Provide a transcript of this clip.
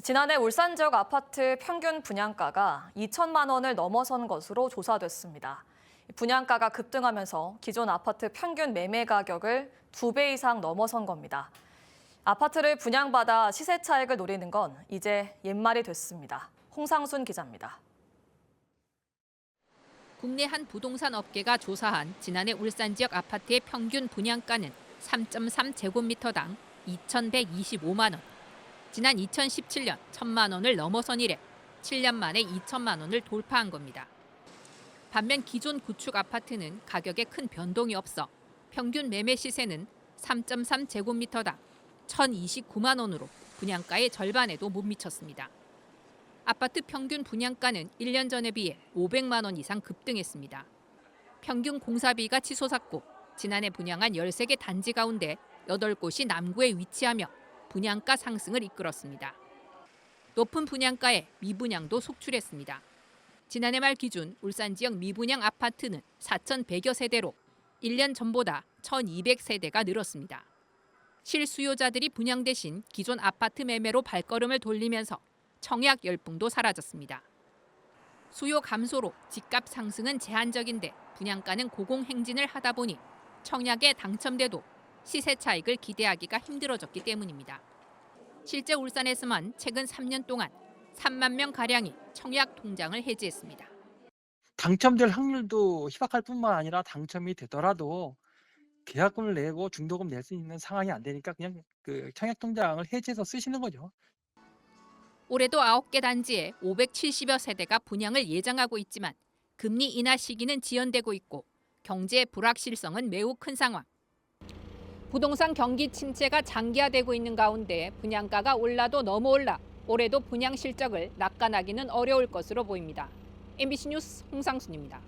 지난해 울산 지역 아파트 평균 분양가가 2천만 원을 넘어선 것으로 조사됐습니다. 분양가가 급등하면서 기존 아파트 평균 매매 가격을 2배 이상 넘어선 겁니다. 아파트를 분양받아 시세 차익을 노리는 건 이제 옛말이 됐습니다. 홍상순 기자입니다. 국내 한 부동산 업계가 조사한 지난해 울산 지역 아파트의 평균 분양가는 3.3제곱미터당 2,125만 원. 지난 2017년 1,000만 원을 넘어선 이래 7년 만에 2천만 원을 돌파한 겁니다. 반면 기존 구축 아파트는 가격에 큰 변동이 없어 평균 매매 시세는 3.3제곱미터당 1,029만 원으로 분양가의 절반에도 못 미쳤습니다. 아파트 평균 분양가는 1년 전에 비해 500만 원 이상 급등했습니다. 평균 공사비가 치솟았고 지난해 분양한 13개 단지 가운데 8곳이 남구에 위치하며 분양가 상승을 이끌었습니다. 높은 분양가에 미분양도 속출했습니다. 지난해 말 기준 울산 지역 미분양 아파트는 4,100여 세대로 1년 전보다 1,200세대가 늘었습니다. 실수요자들이 분양 대신 기존 아파트 매매로 발걸음을 돌리면서 청약 열풍도 사라졌습니다. 수요 감소로 집값 상승은 제한적인데 분양가는 고공행진을 하다 보니 청약에 당첨돼도 시세 차익을 기대하기가 힘들어졌기 때문입니다. 실제 울산에서만 최근 3년 동안 3만 명가량이 청약 통장을 해지했습니다. 당첨될 확률도 희박할 뿐만 아니라 당첨이 되더라도 계약금을 내고 중도금 낼 수 있는 상황이 안 되니까 그냥 청약 통장을 해지해서 쓰시는 거죠. 올해도 9개 단지에 570여 세대가 분양을 예정하고 있지만 금리 인하 시기는 지연되고 있고 경제 불확실성은 매우 큰 상황. 부동산 경기 침체가 장기화되고 있는 가운데 분양가가 올라도 너무 올라 올해도 분양 실적을 낙관하기는 어려울 것으로 보입니다. MBC 뉴스 홍상순입니다.